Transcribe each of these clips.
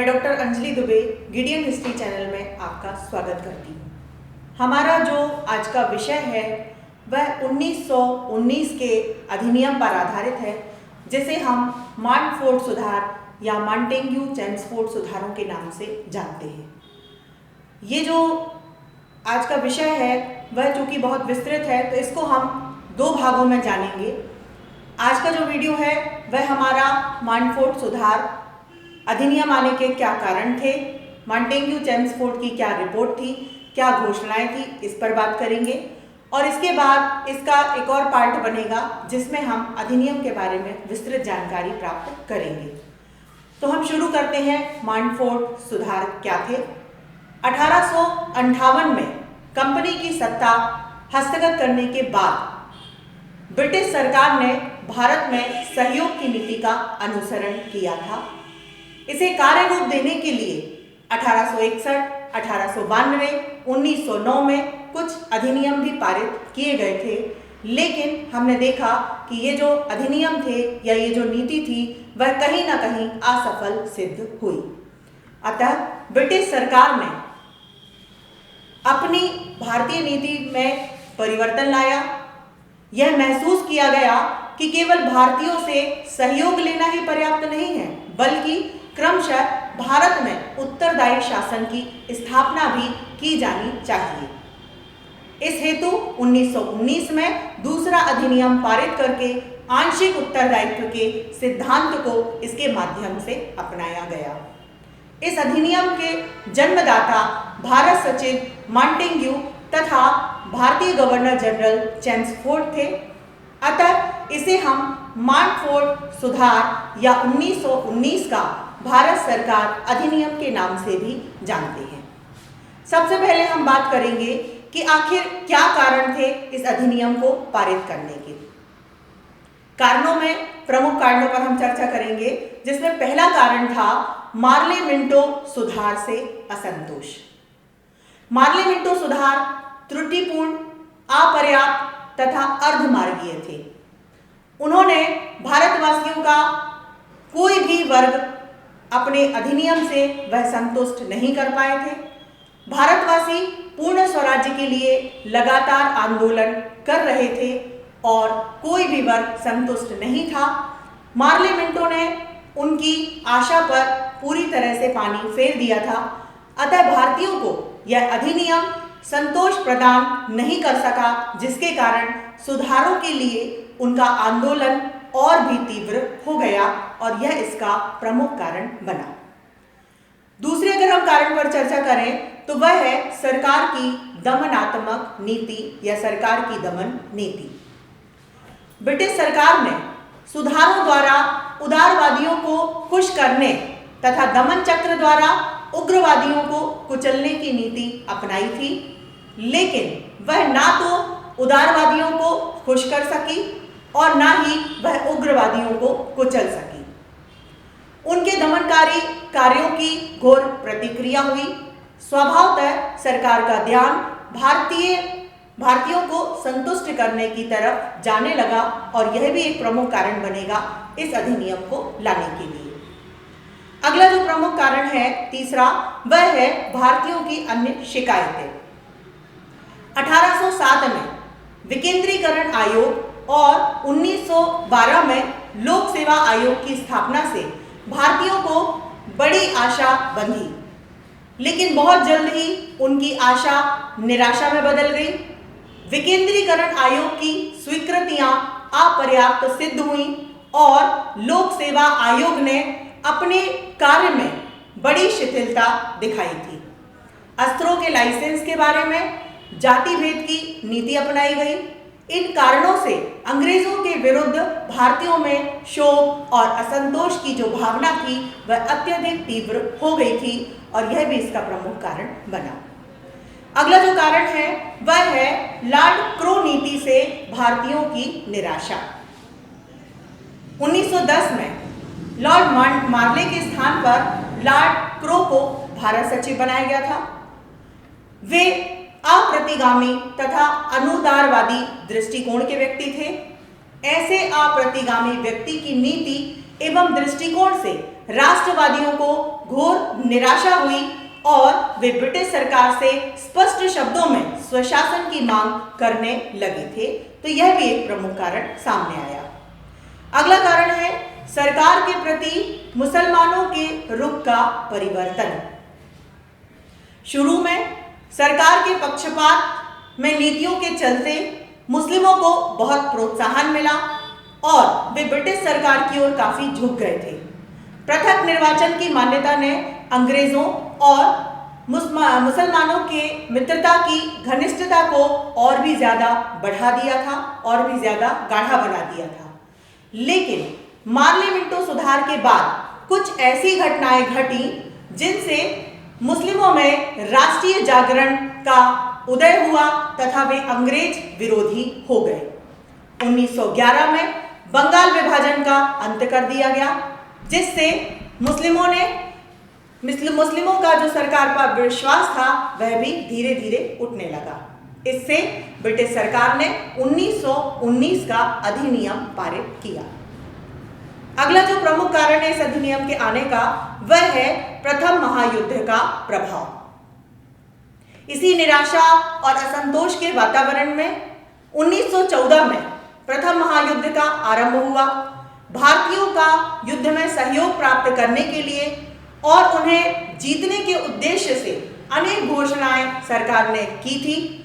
मैं doctor Anjali Dubey Gideon history channel में आपका स्वागत करती हूँ। हमारा जो आज का विषय है वह 1919 के अधिनियम पर आधारित है, जिसे हम मांटफोर्ट सुधार या मॉन्टेग्यू-चेम्सफोर्ड सुधारों के नाम से जानते हैं। ये जो आज का विषय है वह चूँकि बहुत विस्तृत है, तो इसको हम दो भागों में जानेंगे। आज का जो वीडियो है वह हमारा मांटफोर्ट सुधार अधिनियम आने के क्या कारण थे, मॉन्टेग्यू-चेम्सफोर्ड की क्या रिपोर्ट थी, क्या घोषणाएं थी, इस पर बात करेंगे। और इसके बाद इसका एक और पार्ट बनेगा जिसमें हम अधिनियम के बारे में विस्तृत जानकारी प्राप्त करेंगे। तो हम शुरू करते हैं, मांटफोर्ट सुधार क्या थे। 1858 में कंपनी की सत्ता हस्तगत करने के बाद ब्रिटिश सरकार ने भारत में सहयोग की नीति का अनुसरण किया था। इसे कार्य रूप देने के लिए 1861, 1892, 1909 में कुछ अधिनियम भी पारित किए गए थे, लेकिन हमने देखा कि ये जो अधिनियम थे या ये जो नीति थी वह कहीं ना कहीं असफल सिद्ध हुई। अतः ब्रिटिश सरकार ने अपनी भारतीय नीति में परिवर्तन लाया। यह महसूस किया गया कि केवल भारतीयों से सहयोग लेना ही पर्याप्त नहीं है, बल्कि क्रमशः भारत में उत्तरदायी शासन की स्थापना भी की जानी चाहिए। इस हेतु 1919 में दूसरा अधिनियम पारित करके आंशिक उत्तरदायित्व के सिद्धांत को इसके माध्यम से अपनाया गया। इस अधिनियम के जन्मदाता भारत सचिव मॉन्टेग्यू तथा भारतीय गवर्नर जनरल चेम्सफोर्ड थे। अतः इसे हम मांटफोर्ट सुधार या 1919 का भारत सरकार अधिनियम के नाम से भी जानते हैं। सबसे पहले हम बात करेंगे कि आखिर क्या कारण थे इस अधिनियम को पारित करने के। कारणों में प्रमुख कारणों पर हम चर्चा करेंगे, जिसमें पहला कारण था मार्ले मिंटो सुधार से असंतोष। मार्ले मिंटो सुधार त्रुटिपूर्ण, अपर्याप्त तथा अर्धमार्गीय थे। उन्होंने भारतवासियों का कोई भी वर्ग अपने अधिनियम से वह संतुष्ट नहीं कर पाए थे। भारतवासी पूर्ण स्वराज्य के लिए लगातार आंदोलन कर रहे थे और कोई भी वर्ग संतुष्ट नहीं था। मार्ले मिंटो ने उनकी आशा पर पूरी तरह से पानी फेर दिया था। अतः भारतीयों को यह अधिनियम संतोष प्रदान नहीं कर सका, जिसके कारण सुधारों के लिए उनका आंदोलन और भी तीव्र हो गया और यह इसका प्रमुख कारण बना। दूसरे अगर हम कारण पर चर्चा करें तो वह है सरकार की दमनात्मक नीति या सरकार की दमन नीति। ब्रिटिश सरकार ने सुधारों द्वारा उदारवादियों को खुश करने तथा दमन चक्र द्वारा उग्रवादियों को कुचलने की नीति अपनाई थी, लेकिन वह ना तो उदारवादियों को खुश कर सकी और ना ही वह उग्रवादियों को कुचल सकी। उनके दमनकारी कार्यों की घोर प्रतिक्रिया हुई। स्वभावतः सरकार का ध्यान भारतीयों को संतुष्ट करने की तरफ जाने लगा और यह भी एक प्रमुख कारण बनेगा इस अधिनियम को लाने के लिए। अगला जो प्रमुख कारण है तीसरा, वह है भारतीयों की अन्य शिकायतें। 1807 में विकेंद्रीकरण आयोग और 1912 में लोक सेवा आयोग की स्थापना से भारतीयों को बड़ी आशा बंधी, लेकिन बहुत जल्द ही उनकी आशा निराशा में बदल गई। विकेंद्रीकरण आयोग की स्वीकृतियां अपर्याप्त सिद्ध हुई और लोक सेवा आयोग ने अपने कार्य में बड़ी शिथिलता दिखाई थी। अस्त्रों के लाइसेंस के बारे में जाति भेद की नीति अपनाई गई। इन कारणों से अंग्रेजों के विरुद्ध भारतीयों में शोक और असंतोष की जो भावना थी वह अत्यधिक तीव्र हो गई थी और यह भी इसका प्रमुख कारण बना। अगला जो कारण है वह है लॉर्ड क्रो नीति से भारतीयों की निराशा। 1910 में लॉर्ड मार्ले के स्थान पर लॉर्ड क्रो को भारत सचिव बनाया गया था। वे अप्रतिगामी तथा अनुदारवादी दृष्टिकोण के व्यक्ति थे। ऐसे अप्रतिगामी व्यक्ति की नीति एवं दृष्टिकोण से राष्ट्रवादियों को घोर निराशा हुई और वे ब्रिटिश सरकार से स्पष्ट शब्दों में स्वशासन की मांग करने लगे थे। तो यह भी एक प्रमुख कारण सामने आया। अगला कारण है सरकार के प्रति मुसलमानों के रुख का परिवर्तन। शुरू में सरकार के पक्षपात में नीतियों के चलते मुस्लिमों को बहुत प्रोत्साहन मिला और वे ब्रिटिश सरकार की ओर काफी झुक गए थे। पृथक निर्वाचन की मान्यता ने अंग्रेजों और मुसलमानों के मित्रता की घनिष्ठता को और भी ज्यादा बढ़ा दिया था और भी ज्यादा गाढ़ा बना दिया था। लेकिन मार्ले मिंटो सुधार के बाद कुछ ऐसी घटनाएं घटी जिनसे मुस्लिमों में राष्ट्रीय जागरण का उदय हुआ तथा वे अंग्रेज विरोधी हो गए। 1911 में बंगाल विभाजन का अंत कर दिया गया, जिससे मुस्लिमों का जो सरकार पर विश्वास था वह भी धीरे धीरे उठने लगा। इससे ब्रिटिश सरकार ने 1919 का अधिनियम पारित किया। अगला जो प्रमुख कारण है इस अधिनियम के आने का वह है प्रथम महायुद्ध का प्रभाव। इसी निराशा और असंतोष के वातावरण में 1914 में प्रथम महायुद्ध का आरंभ हुआ। भारतीयों का युद्ध में सहयोग प्राप्त करने के लिए और उन्हें जीतने के उद्देश्य से अनेक घोषणाएं सरकार ने की थी।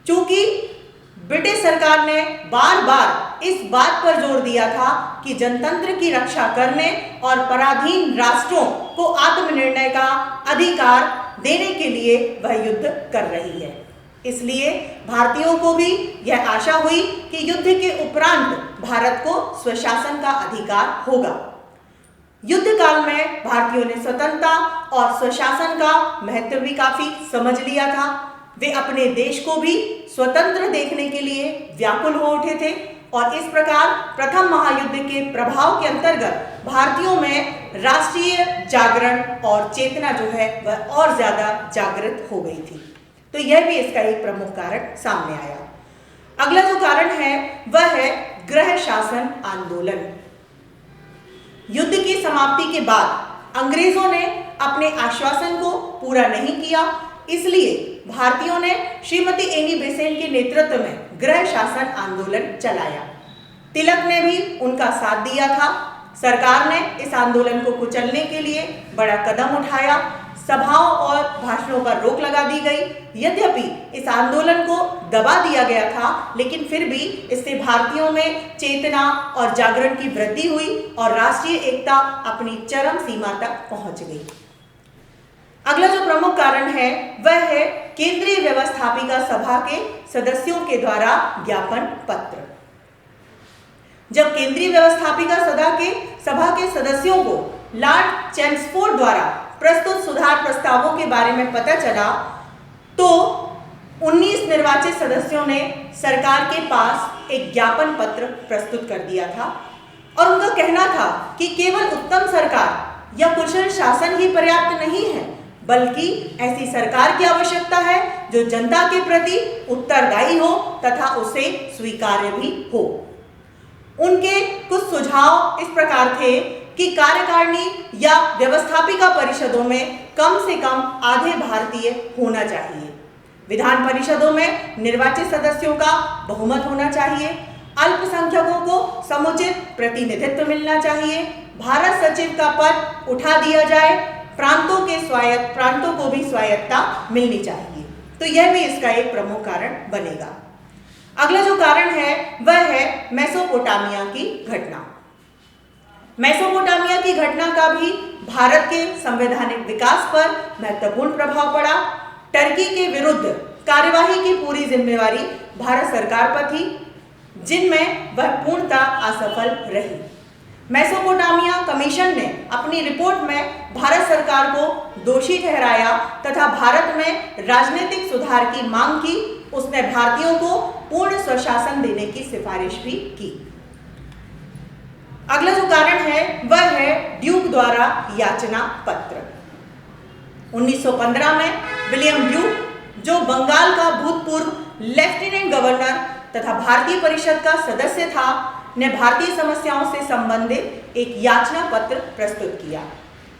चूंकि ब्रिटिश सरकार ने बार बार इस बात पर जोर दिया था कि जनतंत्र की रक्षा करने और पराधीन राष्ट्रों को आत्मनिर्णय का अधिकार देने के लिए वह युद्ध कर रही है, इसलिए भारतीयों को भी यह आशा हुई कि युद्ध के उपरांत भारत को स्वशासन का अधिकार होगा। युद्ध काल में भारतीयों ने स्वतंत्रता और स्वशासन का महत्व भी काफी समझ लिया था। वे अपने देश को भी स्वतंत्र देखने के लिए व्याकुल हो उठे थे और इस प्रकार प्रथम महायुद्ध के प्रभाव के अंतर्गत भारतीयों में राष्ट्रीय जागरण और चेतना जो है वह और ज्यादा जागृत हो गई थी। तो यह भी इसका एक प्रमुख कारण सामने आया। अगला जो कारण है वह है गृह शासन आंदोलन। युद्ध की समाप्ति के बाद अंग्रेजों ने अपने आश्वासन को पूरा नहीं किया, इसलिए भारतीयों ने श्रीमती एनी बेसेंट के नेतृत्व में गृह शासन आंदोलन चलाया। तिलक ने भी उनका साथ दिया था। सरकार ने इस आंदोलन को कुचलने के लिए बड़ा कदम उठाया। सभाओं और भाषणों पर रोक लगा दी गई। यद्यपि इस आंदोलन को दबा दिया गया था, लेकिन फिर भी इससे भारतीयों में चेतना और जागरण की वृद्धि हुई और राष्ट्रीय एकता अपनी चरम सीमा तक पहुंच गई। अगला जो प्रमुख कारण है वह है केंद्रीय व्यवस्थापिका सभा के सदस्यों के द्वारा ज्ञापन पत्र। जब केंद्रीय व्यवस्थापिका सभा के सदस्यों को लॉर्ड चेम्सफोर्ड द्वारा प्रस्तुत सुधार प्रस्तावों के बारे में पता चला तो 19 निर्वाचित सदस्यों ने सरकार के पास एक ज्ञापन पत्र प्रस्तुत कर दिया था और उनका कहना था कि केवल उत्तम सरकार या कुशल शासन ही पर्याप्त नहीं है, बल्कि ऐसी सरकार की आवश्यकता है जो जनता के प्रति उत्तरदायी हो तथा उसे स्वीकार्य भी हो। उनके कुछ सुझाव इस प्रकार थे कि कार्यकारिणी या व्यवस्थापिका परिषदों में कम से कम आधे भारतीय होना चाहिए। विधान परिषदों में निर्वाचित सदस्यों का बहुमत होना चाहिए। अल्पसंख्यकों को समुचित प्रतिनिधित्व मिलना चाहिए। भारत सचिव का पद उठा दिया जाए। प्रांतों को भी स्वायत्तता मिलनी चाहिए। तो यह भी इसका एक प्रमुख कारण बनेगा। अगला जो कारण है वह है मेसोपोटामिया की घटना। मेसोपोटामिया की घटना का भी भारत के संवैधानिक विकास पर महत्वपूर्ण प्रभाव पड़ा। टर्की के विरुद्ध कार्यवाही की पूरी जिम्मेवारी भारत सरकार पर थी, जिनमें वह पूर्णतः असफल रही। मेसोपोटामिया कमीशन ने अपनी रिपोर्ट में भारत सरकार को दोषी ठहराया तथा भारत में राजनीतिक सुधार की मांग की। उसने भारतीयों को पूर्ण स्वशासन देने की सिफारिश भी की। अगला जो कारण है वह है ड्यूक द्वारा याचना पत्र। 1915 में विलियम ड्यूक, जो बंगाल का भूतपूर्व लेफ्टिनेंट गवर्नर तथा भारतीय परिषद का सदस्य था, ने भारतीय समस्याओं से संबंधित एक याचना पत्र प्रस्तुत किया।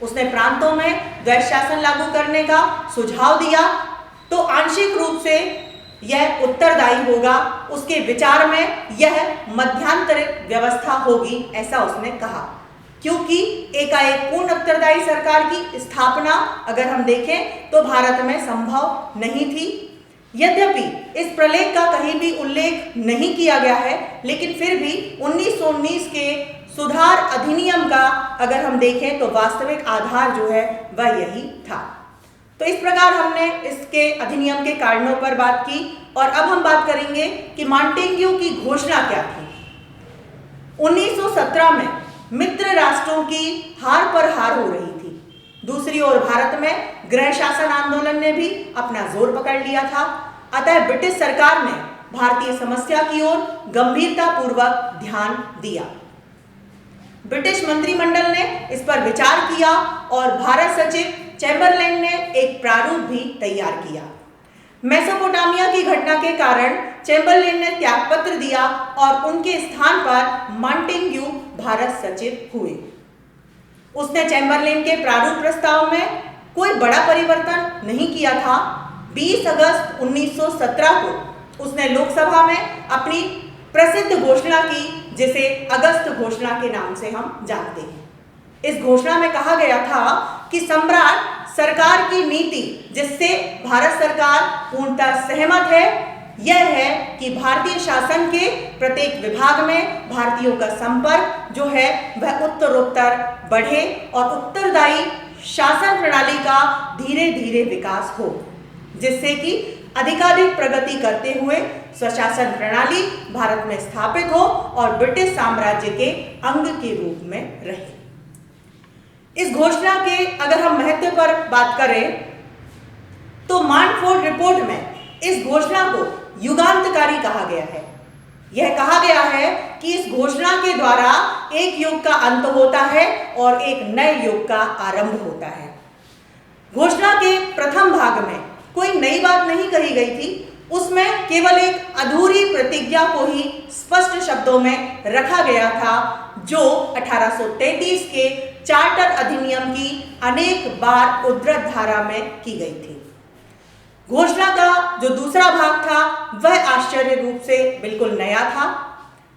उसने प्रांतों में द्वैध शासन लागू करने का सुझाव दिया तो आंशिक रूप से यह उत्तरदायी होगा, उसके विचार में यह मध्यांतरित व्यवस्था होगी, ऐसा उसने कहा। क्योंकि एकाएक पूर्ण उत्तरदायी सरकार की स्थापना अगर हम देखें तो भारत में संभव नहीं थी। यद्यपि इस प्रलेख का कहीं भी उल्लेख नहीं किया गया है, लेकिन फिर भी 1919 के सुधार अधिनियम का अगर हम देखें तो वास्तविक आधार जो है वह यही था। तो इस प्रकार हमने इसके अधिनियम के कारणों पर बात की और अब हम बात करेंगे कि मॉन्टेग्यू की घोषणा क्या थी। 1917 में मित्र राष्ट्रों की हार पर हार हो रही थी। दूसरी ओर भारत में गृह शासन आंदोलन ने भी अपना जोर पकड़ लिया था। अतः ब्रिटिश सरकार ने भारतीय समस्या की ओर गंभीरता पूर्वक ध्यान दिया। ब्रिटिश मंत्रिमंडल ने इस पर विचार किया और भारत सचिव चैम्बरलेन ने एक प्रारूप भी तैयार किया। मेसोपोटामिया की घटना के कारण चैम्बरलेन ने त्यागपत्र दिया और उनके स्थान पर मॉन्टेग्यू भारत सचिव हुए। उसने चैम्बरलेन के प्रारूप प्रस्ताव में कोई बड़ा परिवर्तन नहीं किया था। 20 अगस्त 1917 को उसने लोकसभा में अपनी प्रसिद्ध घोषणा की, जिसे अगस्त घोषणा के नाम से हम जानते हैं। इस घोषणा में कहा गया था कि सम्राट सरकार की नीति जिससे भारत सरकार पूर्णतः सहमत है, यह है कि भारतीय शासन के प्रत्येक विभाग में भारतीयों का संपर्क जो है वह उत्तरोत्तर बढ़े और उत्तरदायी शासन प्रणाली का धीरे धीरे विकास हो, जिससे कि अधिकाधिक प्रगति करते हुए स्वशासन प्रणाली भारत में स्थापित हो और ब्रिटिश साम्राज्य के अंग के रूप में रहे। इस घोषणा के अगर हम महत्व पर बात करें तो मॉन्टफोर्ड रिपोर्ट में इस घोषणा को युगांतकारी कहा गया है। यह कहा गया है कि इस घोषणा के द्वारा एक युग का अंत होता है और एक नए युग का आरंभ होता है। घोषणा के प्रथम भाग में कोई नई बात नहीं कही गई थी, उसमें केवल एक अधूरी प्रतिज्ञा को ही स्पष्ट शब्दों में रखा गया था, जो 1833 के चार्टर अधिनियम की अनेक बार उद्धृत धारा में की गई थी। घोषणा का जो दूसरा भाग था वह आश्चर्य रूप से बिल्कुल नया था।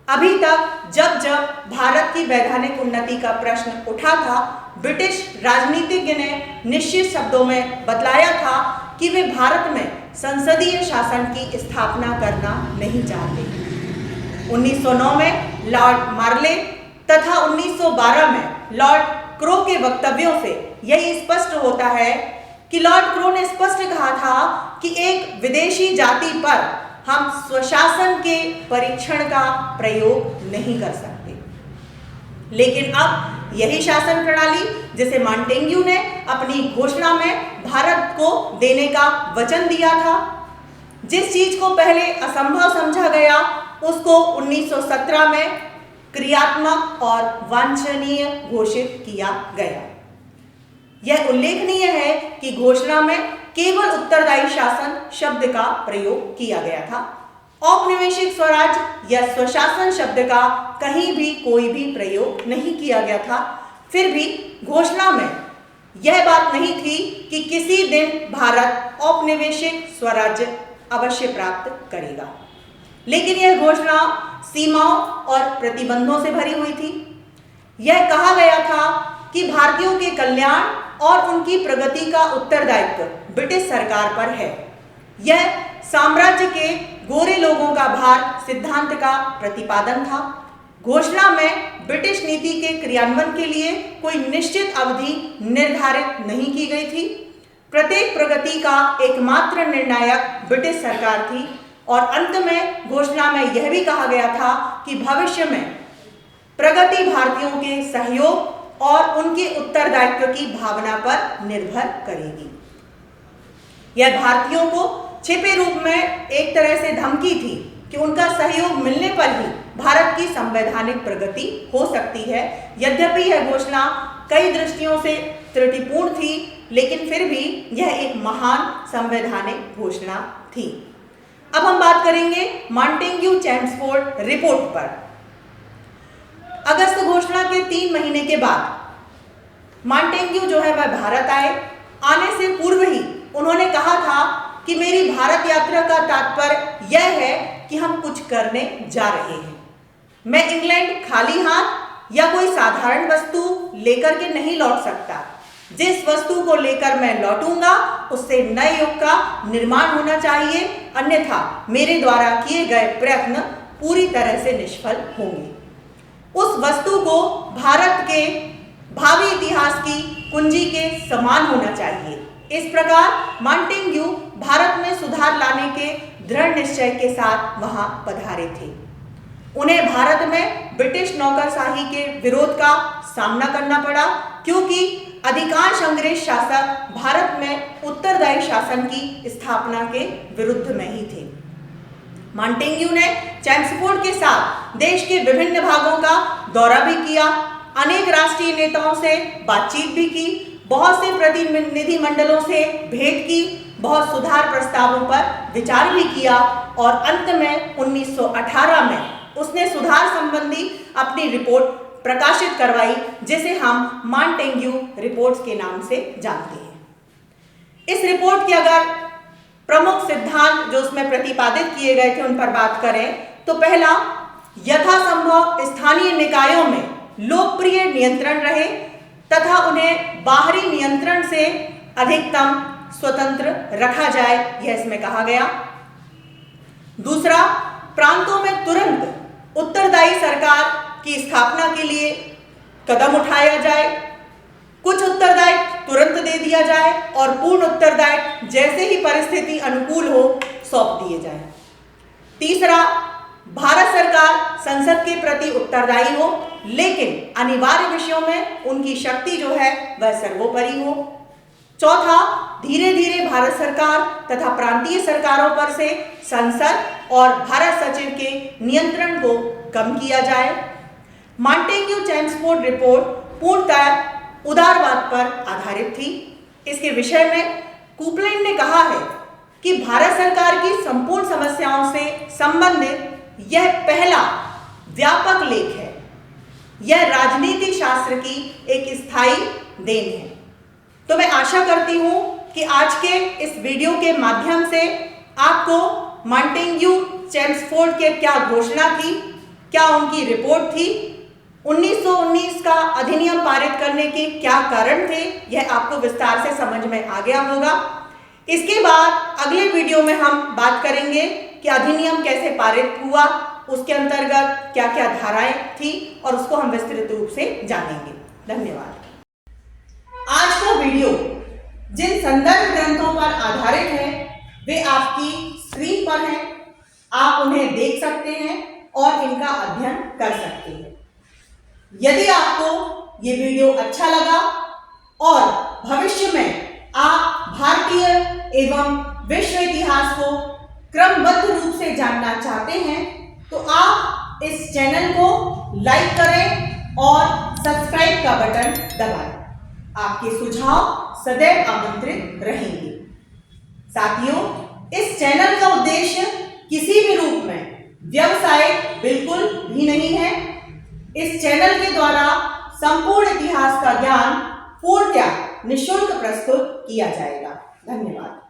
अभी तक जब जब भारत की वैधानिक उन्नति का प्रश्न उठा था, ब्रिटिश राजनीतिज्ञ ने निश्चित शब्दों में बतलाया था कि वे भारत में संसदीय शासन की स्थापना करना नहीं चाहते। 1909 में लॉर्ड मार्ले तथा 1912 में लॉर्ड क्रो के वक्तव्यों से यही स्पष्ट होता है कि लॉर्ड क्रो ने स्पष्ट कहा था कि एक विदेशी जाति पर हम स्वशासन के परीक्षण का प्रयोग नहीं कर सकते। लेकिन अब यही शासन प्रणाली जिसे मॉन्टेग्यू ने अपनी घोषणा में भारत को देने का वचन दिया था, जिस चीज को पहले असंभव समझा गया उसको 1917 में क्रियात्मक और वांछनीय घोषित किया गया। यह उल्लेखनीय है कि घोषणा में केवल उत्तरदायी शासन शब्द का प्रयोग किया गया था। औपनिवेशिक स्वराज या स्वशासन शब्द का कहीं भी कोई भी प्रयोग नहीं किया गया था। फिर भी घोषणा में यह बात नहीं थी कि किसी दिन भारत औपनिवेशिक स्वराज्य अवश्य प्राप्त करेगा, लेकिन यह घोषणा सीमाओं और प्रतिबंधों से भरी हुई थी। यह कहा गया था कि भारतीयों के कल्याण और उनकी प्रगति का उत्तरदायित्व ब्रिटिश सरकार पर है। यह साम्राज्य के गोरे लोगों का भार सिद्धांत का प्रतिपादन था। घोषणा में ब्रिटिश नीति के क्रियान्वयन के लिए कोई निश्चित अवधि निर्धारित नहीं की गई थी। प्रत्येक प्रगति का एकमात्र निर्णायक ब्रिटिश सरकार थी और अंत में घोषणा में यह भी कहा गया था कि भविष्य में प्रगति भारतीयों के सहयोग और उनके उत्तरदायित्व की भावना पर निर्भर करेगी। यह भारतीयों को छिपे रूप में एक तरह से धमकी थी कि उनका सहयोग मिलने पर ही भारत की संवैधानिक प्रगति हो सकती है। यद्यपि यह घोषणा कई दृष्टियों से त्रुटिपूर्ण थी, लेकिन फिर भी यह एक महान संवैधानिक घोषणा थी। अब हम बात करेंगे मॉन्टेग्यू चैम्सफोर्ड रिपोर्ट पर। अगस्त घोषणा के 3 महीने के बाद मॉन्टेग्यू जो है वह भारत आए। आने से पूर्व ही उन्होंने कहा था कि मेरी भारत यात्रा का तात्पर्य यह है कि हम कुछ करने जा रहे हैं। मैं इंग्लैंड खाली हाथ या कोई साधारण वस्तु लेकर के नहीं लौट सकता। जिस वस्तु को लेकर मैं लौटूंगा उससे नए युग का निर्माण होना चाहिए, अन्यथा मेरे द्वारा किए गए प्रयत्न पूरी तरह से निष्फल होंगे। उस वस्तु को भारत के भावी इतिहास की कुंजी के समान होना चाहिए। इस प्रकार मॉन्टेग्यू भारत में सुधार लाने के दृढ़ निश्चय के साथ वहां पधारे थे। उन्हें भारत में ब्रिटिश नौकरशाही के विरोध का सामना करना पड़ा, क्योंकि अधिकांश अंग्रेज शासक भारत में उत्तरदायी शासन की स्थापना के विरुद्ध में ही थे। मॉन्टेग्यू ने चेम्सफोर्ड के साथ देश के विभिन्न भागों का दौरा भी किया, अनेक राष्ट्रीय नेताओं से बातचीत भी की, बहुत से प्रतिनिधि मंडलों से भेंट की, बहुत सुधार प्रस्तावों पर विचार भी किया और अंत में 1918 में उसने सुधार संबंधी अपनी रिपोर्ट प्रकाशित करवाई, जिसे हम मॉन्टेग्यू रिपोर्ट्स के नाम से जानते हैं। इस रिपोर्ट के अगर प्रमुख सिद्धांत जो उसमें प्रतिपादित किए गए थे उन पर बात करें तो पहला, यथासंभव स्थानीय निकायों में लोकप्रिय नियंत्रण रहे तथा उन्हें बाहरी नियंत्रण से अधिकतम स्वतंत्र रखा जाए, यह इसमें कहा गया। दूसरा, प्रांतों में तुरंत उत्तरदायी सरकार की स्थापना के लिए कदम उठाया जाए, कुछ उत्तरदायित्व तुरंत दे दिया जाए और पूर्ण उत्तरदायित्व जैसे ही परिस्थिति अनुकूल हो सौंप दिए जाए। तीसरा, भारत सरकार संसद के प्रति उत्तरदायी हो, लेकिन अनिवार्य विषयों में उनकी शक्ति जो है वह सर्वोपरि हो। चौथा, धीरे धीरे भारत सरकार तथा प्रांतीय सरकारों पर से संसद और भारत सचिव के नियंत्रण को कम किया जाए। मॉन्टेग्यू चेम्सफोर्ड रिपोर्ट पूर्णतः उदारवाद पर आधारित थी। इसके विषय में कूपलैंड ने कहा है कि भारत सरकार की संपूर्ण समस्याओं से संबंधित यह पहला व्यापक लेख है। यह राजनीति शास्त्र की एक स्थायी देन है। तो मैं आशा करती हूं कि आज के इस वीडियो के माध्यम से आपको मॉन्टेग्यू चेम्सफोर्ड के क्या घोषणा थी, क्या उनकी रिपोर्ट थी, 1919 का अधिनियम पारित करने के क्या कारण थे, यह आपको विस्तार से समझ में आ गया होगा। इसके बाद अगले वीडियो में हम बात करेंगे कि अधिनियम कैसे पारित हुआ, उसके अंतर्गत क्या क्या धाराएं थी और उसको हम विस्तृत रूप से जानेंगे। धन्यवाद। आज का वीडियो जिन संदर्भ ग्रंथों पर आधारित है वे आपकी स्क्रीन पर हैं, आप उन्हें देख सकते हैं और इनका अध्ययन कर सकते हैं। यदि आपको ये वीडियो अच्छा लगा और भविष्य में आप भारतीय एवं विश्व इतिहास को क्रमबद्ध रूप से जानना चाहते हैं तो आप इस चैनल को लाइक करें और सब्सक्राइब का बटन दबाएं। आपके सुझाव सदैव आमंत्रित रहेंगे। साथियों, इस चैनल का उद्देश्य किसी भी रूप में व्यवसाय बिल्कुल भी नहीं है। इस चैनल के द्वारा संपूर्ण इतिहास का ज्ञान पूर्णतः निःशुल्क प्रस्तुत किया जाएगा। धन्यवाद।